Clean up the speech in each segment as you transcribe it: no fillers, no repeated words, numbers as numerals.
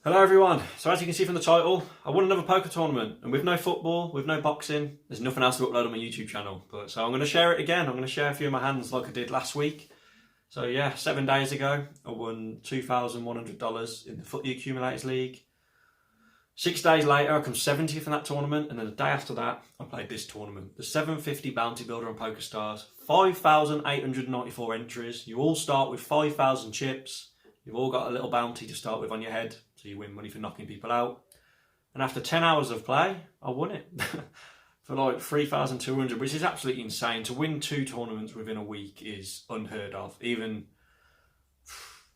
Hello everyone, so as you can see from the title, I won another poker tournament, and with no football, with no boxing, there's nothing else to upload on my YouTube channel. So I'm going to share it again. I'm going to share a few of my hands like I did last week. So yeah, 7 days ago, I won $2,100 in the Footy Accumulators League. 6 days later, I come 70th in that tournament, and then the day after that, I played this tournament. The 750 Bounty Builder on PokerStars. 5,894 entries. You all start with 5,000 chips. You've all got a little bounty to start with on your head, so you win money for knocking people out. And after 10 hours of play, I won it for like 3,200, which is absolutely insane. To win 2 tournaments within a week is unheard of. Even,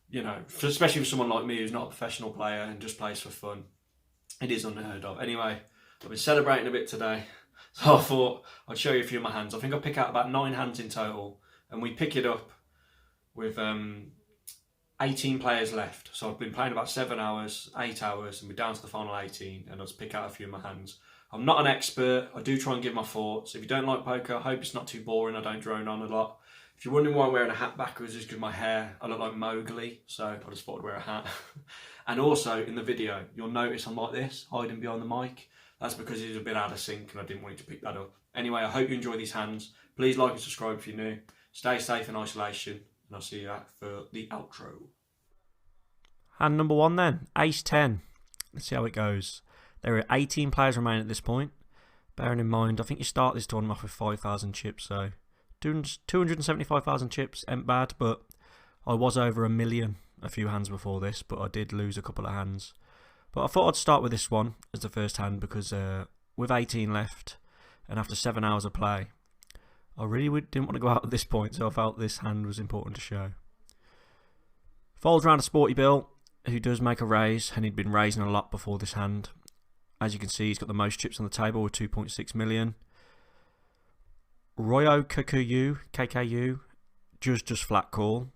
you know, especially for someone like me who's not a professional player and just plays for fun, it is unheard of. Anyway, I've been celebrating a bit today, so I thought I'd show you a few of my hands. I think I pick out about 9 hands in total, and we pick it up with 18 players left. So I've been playing about 7 hours, 8 hours, and we're down to the final 18, and I'll just pick out a few of my hands. I'm not an expert. I do try and give my thoughts. If you don't like poker, I hope it's not too boring. I don't drone on a lot. If you're wondering why I'm wearing a hat backwards, it's because my hair, I look like Mowgli, so I just thought I'd wear a hat. And also, in the video, you'll notice I'm like this, hiding behind the mic. That's because it's a bit out of sync, and I didn't want you to pick that up. Anyway, I hope you enjoy these hands. Please like and subscribe if you're new. Stay safe in isolation, and I'll see you for the outro. Hand number 1 then, Ace 10. Let's see how it goes. There are 18 players remaining at this point. Bearing in mind, I think you start this tournament off with 5,000 chips, so 275,000 chips ain't bad, but I was over 1 million a few hands before this, but I did lose a couple of hands. But I thought I'd start with this one as the first hand because with 18 left and after 7 hours of play, I really didn't want to go out at this point, so I felt this hand was important to show. Folds around a Sporty Bill, who does make a raise, and he'd been raising a lot before this hand. As you can see, he's got the most chips on the table with 2.6 million. Royo KKU, just flat call.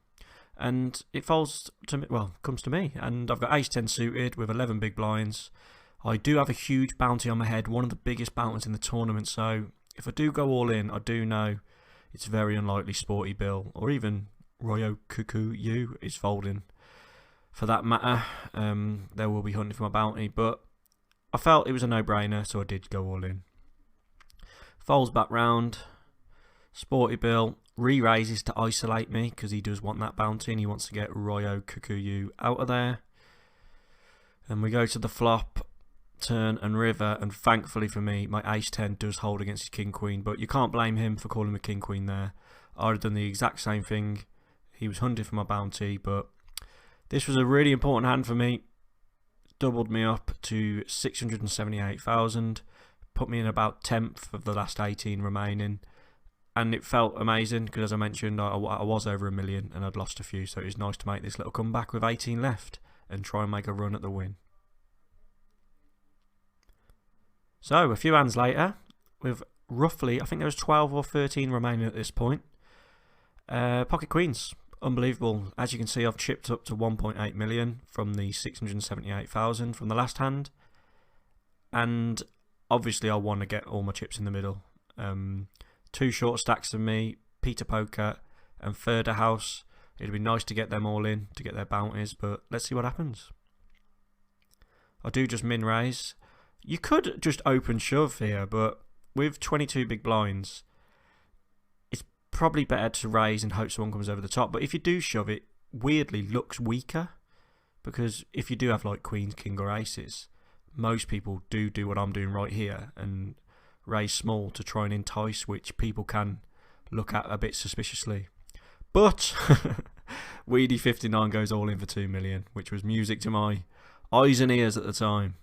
And it falls to me, well, comes to me. And I've got Ace 10 suited with 11 big blinds. I do have a huge bounty on my head, one of the biggest bounties in the tournament. So if I do go all in, I do know it's very unlikely Sporty Bill or even Royo KKU is folding. For that matter, there will be hunting for my bounty, but I felt it was a no-brainer, so I did go all in. Folds back round. Sporty Bill re-raises to isolate me because he does want that bounty and he wants to get Royo KKU out of there. And we go to the flop, turn and river, and thankfully for me, my Ace 10 does hold against his King Queen, but you can't blame him for calling me King Queen there. I'd have done the exact same thing. He was hunting for my bounty, but this was a really important hand for me. Doubled me up to 678,000, put me in about 10th of the last 18 remaining, and it felt amazing because, as I mentioned, I was over 1 million and I'd lost a few, so it was nice to make this little comeback with 18 left and try and make a run at the win. So a few hands later, with roughly, I think there was 12 or 13 remaining at this point, pocket queens. Unbelievable. As you can see, I've chipped up to 1.8 million from the 678,000 from the last hand. And obviously I want to get all my chips in the middle. 2 short stacks of me, Peter Poker and Further House. It'd be nice to get them all in, to get their bounties, but let's see what happens. I do just min raise. You could just open shove here, but with 22 big blinds, probably better to raise and hope someone comes over the top. But if you do shove, it weirdly looks weaker because if you do have like queens, king or aces, most people do what I'm doing right here and raise small to try and entice, which people can look at a bit suspiciously. But Weedy59 goes all in for 2 million, which was music to my eyes and ears at the time.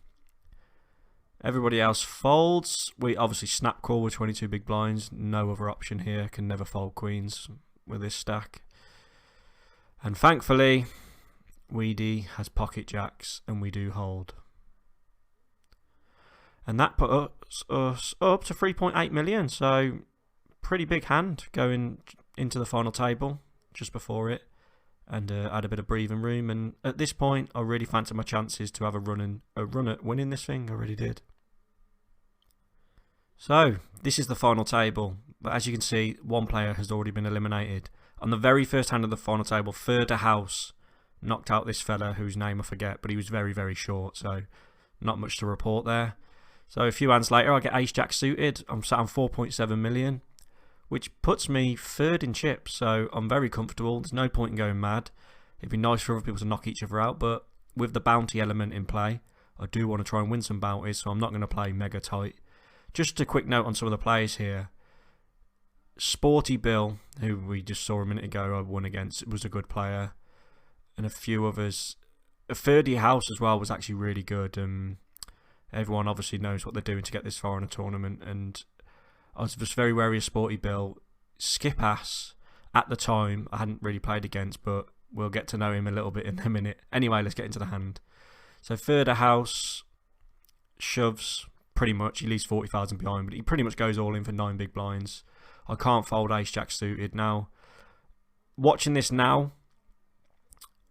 Everybody else folds. We obviously snap call with 22 big blinds. No other option here. Can never fold queens with this stack. And thankfully, Weedy has pocket jacks and we do hold. And that puts us up to 3.8 million. So pretty big hand going into the final table just before it. And had a bit of breathing room. And at this point, I really fancy my chances to have a run at winning this thing. I really did. So, this is the final table, but as you can see, one player has already been eliminated. On the very first hand of the final table, Further House knocked out this fella whose name I forget, but he was very, very short, so not much to report there. So a few hands later, I get ace-jack suited. I'm sat on 4.7 million, which puts me third in chips, so I'm very comfortable. There's no point in going mad. It'd be nice for other people to knock each other out, but with the bounty element in play, I do want to try and win some bounties, so I'm not going to play mega tight. Just a quick note on some of the players here. Sporty Bill, who we just saw a minute ago, I won against, was a good player. And a few others. A 30 house as well was actually really good. Everyone obviously knows what they're doing to get this far in a tournament. And I was just very wary of Sporty Bill. Skip Ass, at the time, I hadn't really played against, but we'll get to know him a little bit in a minute. Anyway, let's get into the hand. So third house, shoves, pretty much. He leaves 40,000 behind, but he pretty much goes all in for 9 big blinds. I can't fold ace-jack suited. Now, watching this now,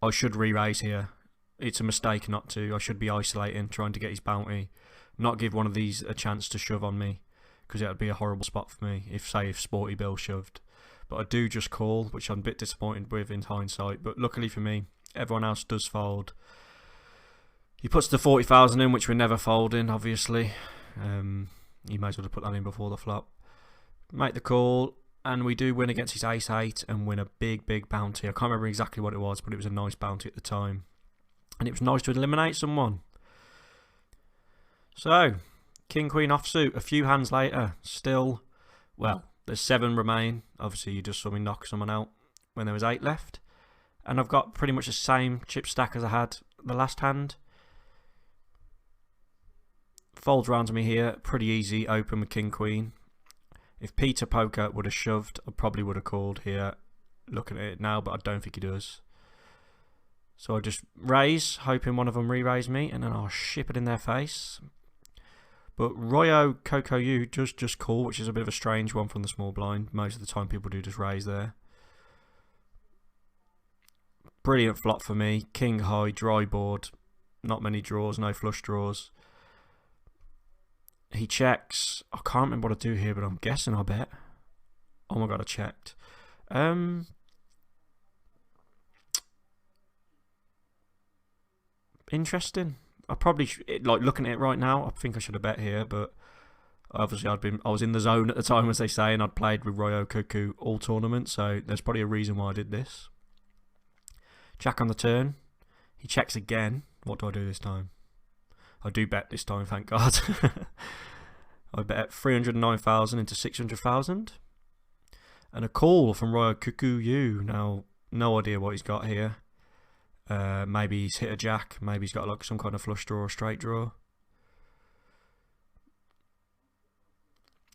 I should re-raise here. It's a mistake not to. I should be isolating, trying to get his bounty. Not give one of these a chance to shove on me, because it would be a horrible spot for me if Sporty Bill shoved. But I do just call, which I'm a bit disappointed with in hindsight. But luckily for me, everyone else does fold. He puts the 40,000 in, which we're never folding, obviously. He might as well have put that in before the flop. Make the call, and we do win against his ace-8 and win a big, big bounty. I can't remember exactly what it was, but it was a nice bounty at the time. And it was nice to eliminate someone. So, king-queen offsuit, a few hands later, still, well, there's 7 remain. Obviously, you just saw me knock someone out when there was 8 left. And I've got pretty much the same chip stack as I had the last hand. Folds round to me here, pretty easy, open with king-queen. If Peter Poker would have shoved, I probably would have called here, looking at it now, but I don't think he does. So I just raise, hoping one of them re-raise me, and then I'll ship it in their face. But Royo Coco U does just call, which is a bit of a strange one from the small blind. Most of the time people do just raise there. Brilliant flop for me. King high, dry board. Not many draws, no flush draws. He checks. I can't remember what I do here, but I'm guessing I bet. Oh my god, I checked. Interesting. I probably like looking at it right now. I think I should have bet here, but obviously I was in the zone at the time, as they say, and I'd played with Royo Cuckoo all tournament, so there's probably a reason why I did this. Jack on the turn. He checks again. What do I do this time? I do bet this time, thank God. I bet 309,000 into 600,000. And a call from Royal Cuckoo U. Now, no idea what he's got here. Maybe he's hit a jack. Maybe he's got like some kind of flush draw or straight draw.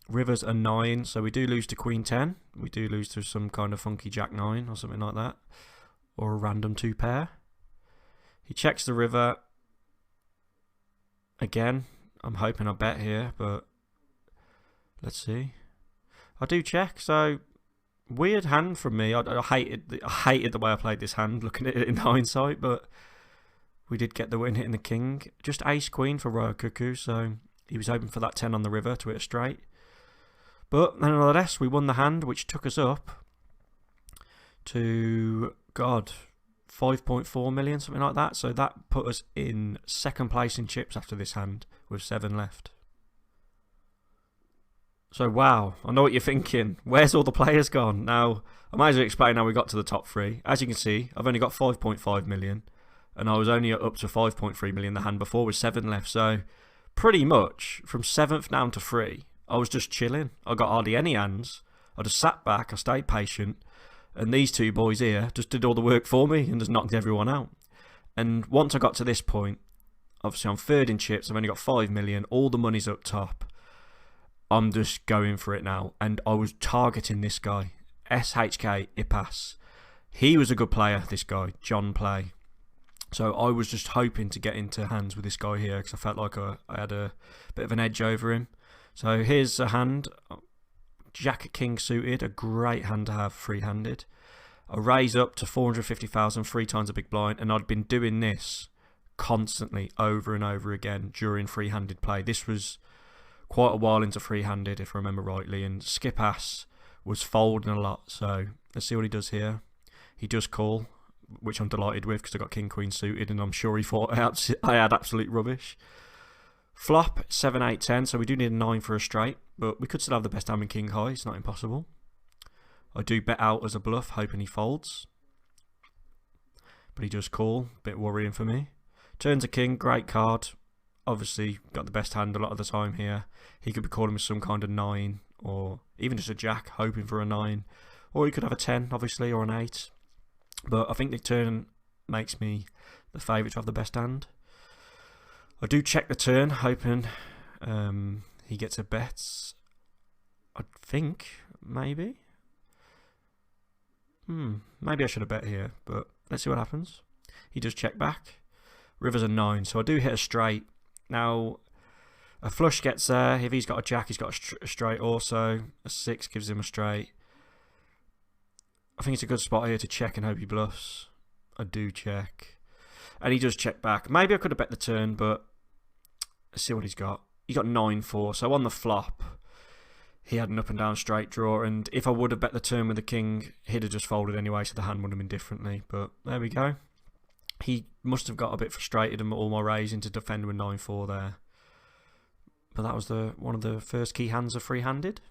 Rivers a 9, so we do lose to Queen 10. We do lose to some kind of funky Jack 9 or something like that. Or a random 2 pair. He checks the river. Again, I'm hoping I bet here, but let's see. I do check, so weird hand from me. I hated the way I played this hand, looking at it in hindsight, but we did get the win hitting the king. Just ace queen for Royal Cuckoo, so he was hoping for that 10 on the river to hit a straight. But nonetheless, we won the hand, which took us up to, God, 5.4 million, something like that. So that put us in second place in chips after this hand with 7 left. So wow, I know what you're thinking. Where's all the players gone? Now, I might as well explain how we got to the top 3. As you can see, I've only got 5.5 million. And I was only up to 5.3 million the hand before with 7 left. So pretty much from 7th down to 3, I was just chilling. I got hardly any hands. I just sat back, I stayed patient. And these 2 boys here just did all the work for me and just knocked everyone out. And once I got to this point, obviously I'm third in chips, I've only got 5 million, all the money's up top. I'm just going for it now. And I was targeting this guy, SHK Ipas. He was a good player, this guy, John Play. So I was just hoping to get into hands with this guy here because I felt like I had a bit of an edge over him. So here's a hand. Jack King suited, a great hand to have free-handed. I raise up to 450,000, 3 times a big blind, and I'd been doing this constantly over and over again during free-handed play. This was quite a while into free-handed, if I remember rightly, and Skip Ass was folding a lot, so let's see what he does here. He does call, which I'm delighted with because I got king queen suited, and I'm sure he thought I had absolute rubbish. Flop 7, 8, 10, so we do need a 9 for a straight, but we could still have the best hand in king high. It's not impossible. I do bet out as a bluff, hoping he folds, but he does call. Bit worrying for me. Turns a king, great card. Obviously got the best hand a lot of the time here. He could be calling with some kind of 9, or even just a jack, hoping for a 9. Or he could have a 10, obviously, or an 8. But I think the turn makes me the favourite to have the best hand. I do check the turn, hoping he gets a bet. I think, maybe. Maybe I should have bet here, but let's see what happens. He does check back. River's a 9, so I do hit a straight. Now, a flush gets there. If he's got a jack, he's got a straight also. A 6 gives him a straight. I think it's a good spot here to check and hope he bluffs. I do check. And he does check back. Maybe I could have bet the turn, but let's see what he's got. He got 9-4, so on the flop, he had an up and down straight draw, and if I would have bet the turn with the king, he'd have just folded anyway, so the hand would have been differently. But there we go. He must have got a bit frustrated and all my raising to defend with 9-4 there. But that was one of the first key hands of free-handed.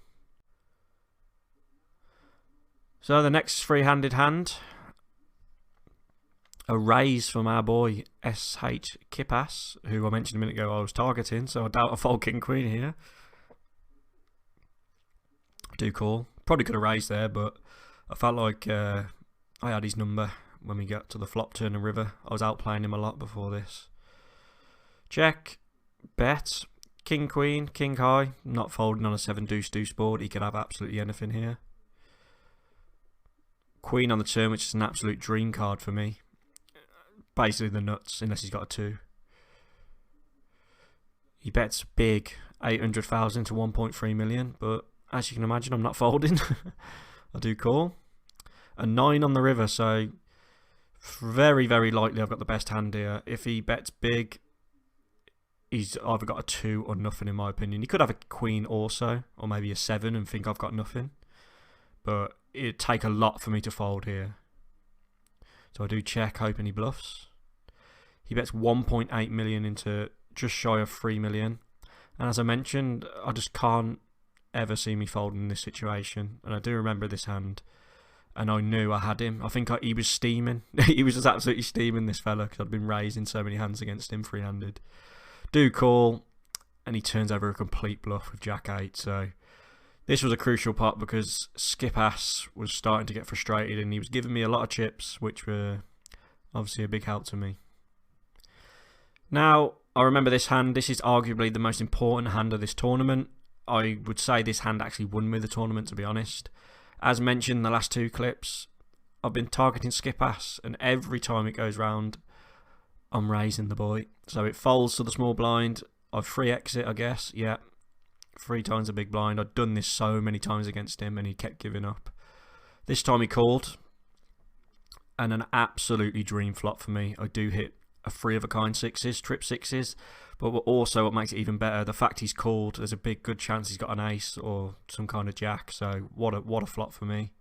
So the next free-handed hand, a raise from our boy SH Kipas, who I mentioned a minute ago I was targeting, so I doubt I fold king queen here. Do call. Probably could have raised there, but I felt like I had his number when we got to the flop, turn and river. I was outplaying him a lot before this. Check. Bet. King queen, king high. Not folding on a 7 deuce deuce board. He could have absolutely anything here. Queen on the turn, which is an absolute dream card for me. Basically the nuts, unless he's got a 2. He bets big, 800,000 to 1.3 million, but as you can imagine, I'm not folding. I do call. A 9 on the river, so very, very likely I've got the best hand here. If he bets big, he's either got a 2 or nothing, in my opinion. He could have a queen also, or maybe a 7 and think I've got nothing. But it'd take a lot for me to fold here. So I do check, hoping he bluffs. He bets 1.8 million into just shy of 3 million. And as I mentioned, I just can't ever see me folding in this situation. And I do remember this hand, and I knew I had him. I think he was steaming. He was just absolutely steaming, this fella, because I'd been raising so many hands against him free-handed. Do call, and he turns over a complete bluff with jack 8. So this was a crucial part because Skip Ass was starting to get frustrated, and he was giving me a lot of chips, which were obviously a big help to me. Now, I remember this hand. This is arguably the most important hand of this tournament. I would say this hand actually won me the tournament, to be honest. As mentioned in the last 2 clips, I've been targeting Skip Ass, and every time it goes round, I'm raising the boy. So it folds to the small blind. I free exit, I guess. Yeah, 3 times a big blind. I'd done this so many times against him, and he kept giving up. This time he called, and an absolutely dream flop for me. I do hit a 3 of a kind 6s, trip 6s. But also what makes it even better, the fact he's called, there's a big good chance he's got an ace or some kind of jack. So what a flop for me.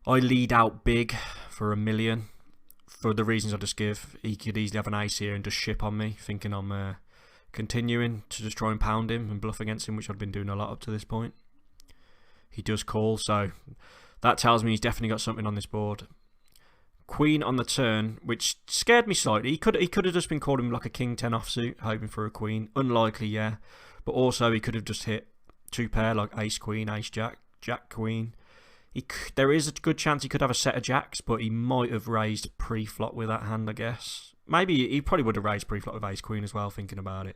I lead out big for $1 million for the reasons I just give. He could easily have an ace here and just ship on me, thinking I'm continuing to just try and pound him and bluff against him, which I've been doing a lot up to this point. He does call, so that tells me he's definitely got something on this board. Queen on the turn, which scared me slightly. He could have just been calling like a king 10 offsuit, hoping for a queen. Unlikely, yeah. But also he could have just hit 2 pair like ace queen, ace jack, jack queen. There is a good chance he could have a set of jacks, but he might have raised pre-flop with that hand, I guess. Maybe he probably would have raised pre-flop with ace queen as well, thinking about it.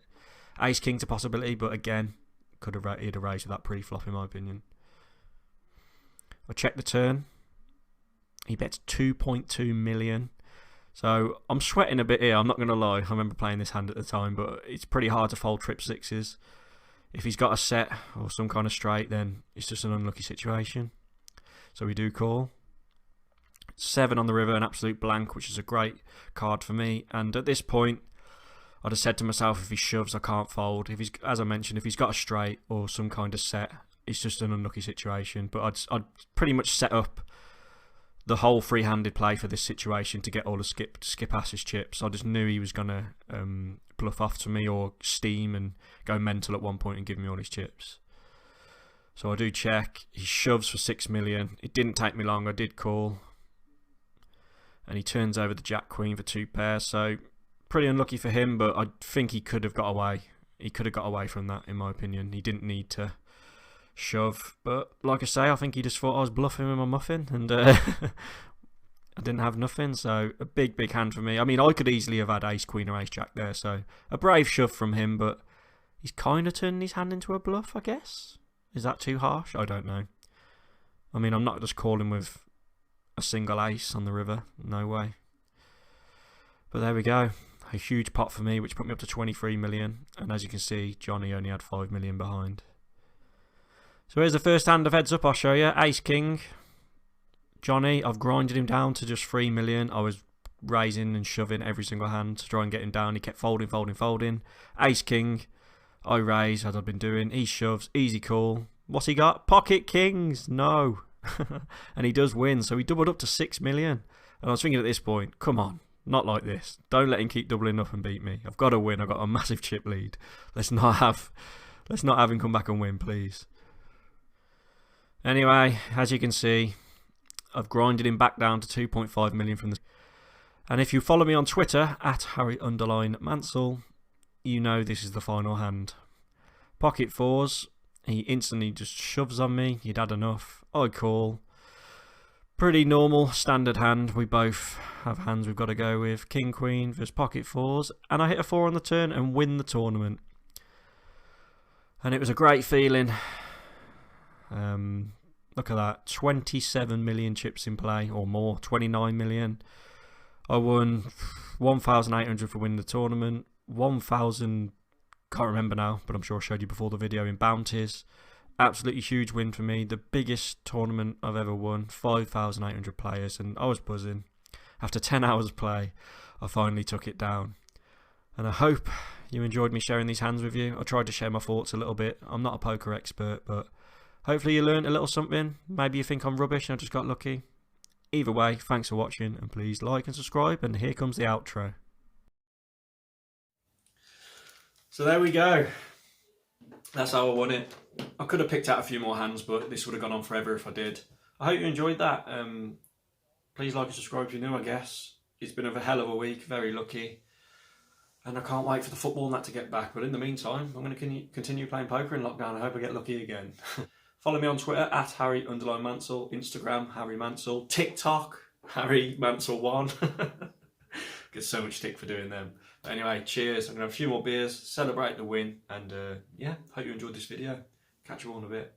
Ace king's a possibility, but again, he'd have raised with that pre-flop, in my opinion. I check the turn. He bets 2.2 million. So I'm sweating a bit here, I'm not going to lie. I remember playing this hand at the time, but it's pretty hard to fold trip 6s. If he's got a set or some kind of straight, then it's just an unlucky situation. So we do call. 7 on the river, an absolute blank, which is a great card for me. And at this point, I'd have said to myself, if he shoves, I can't fold. If he's, as I mentioned, if he's got a straight or some kind of set, it's just an unlucky situation. But I'd pretty much set up the whole free-handed play for this situation to get all the skip asses chips. I just knew he was going to bluff off to me or steam and go mental at one point and give me all his chips. So I do check. He shoves for 6 million. It didn't take me long. I did call. And he turns over the Jack Queen for 2 pairs. So pretty unlucky for him, but I think he could have got away. He could have got away from that, in my opinion. He didn't need to shove. But like I say, I think he just thought I was bluffing with my muffin. And I didn't have nothing. So a big hand for me. I mean, I could easily have had ace queen or ace jack there. So a brave shove from him, but he's kind of turning his hand into a bluff, I guess. Is that too harsh? I don't know. I mean, I'm not just calling with a single ace on the river. No way. But there we go. A huge pot for me, which put me up to 23 million. And as you can see, Johnny only had 5 million behind. So here's the first hand of heads up I'll show you. Ace King. Johnny, I've grinded him down to just 3 million. I was raising and shoving every single hand to try and get him down. He kept folding. Ace King. I raise, as I've been doing. He shoves. Easy call. What's he got? Pocket Kings. No. And he does win. So he doubled up to 6 million. And I was thinking at this point, come on. Not like this. Don't let him keep doubling up and beat me. I've got to win. I've got a massive chip lead. Let's not have him come back and win, please. Anyway, as you can see, I've grinded him back down to 2.5 million from the... And if you follow me on Twitter, at Harry_Mansell, you know this is the final hand. Pocket fours. He instantly just shoves on me. He'd had enough. I call. Pretty normal, standard hand. We both have hands we've got to go with. King, queen versus pocket fours. And I hit a 4 on the turn and win the tournament. And it was a great feeling. Look at that. 27 million chips in play or more. 29 million. I won 1,800 for winning the tournament. 1,000, can't remember now, but I'm sure I showed you before the video, in bounties. Absolutely huge win for me. The biggest tournament I've ever won. 5,800 players, and I was buzzing. After 10 hours of play, I finally took it down. And I hope you enjoyed me sharing these hands with you. I tried to share my thoughts a little bit. I'm not a poker expert, but hopefully you learned a little something. Maybe you think I'm rubbish and I just got lucky. Either way, thanks for watching, and please like and subscribe, and here comes the outro. So there we go. That's how I won it. I could have picked out a few more hands, but this would have gone on forever if I did. I hope you enjoyed that. Please like and subscribe if you're new, I guess. It's been a hell of a week, very lucky. And I can't wait for the football and that to get back. But in the meantime, I'm going to continue playing poker in lockdown. I hope I get lucky again. Follow me on Twitter, at Harry_Mansell. Instagram, Harry Mansell. TikTok, Harry Mansell1. Get so much stick for doing them. But anyway, cheers. I'm going to have a few more beers, celebrate the win. And yeah, hope you enjoyed this video. Catch you all in a bit.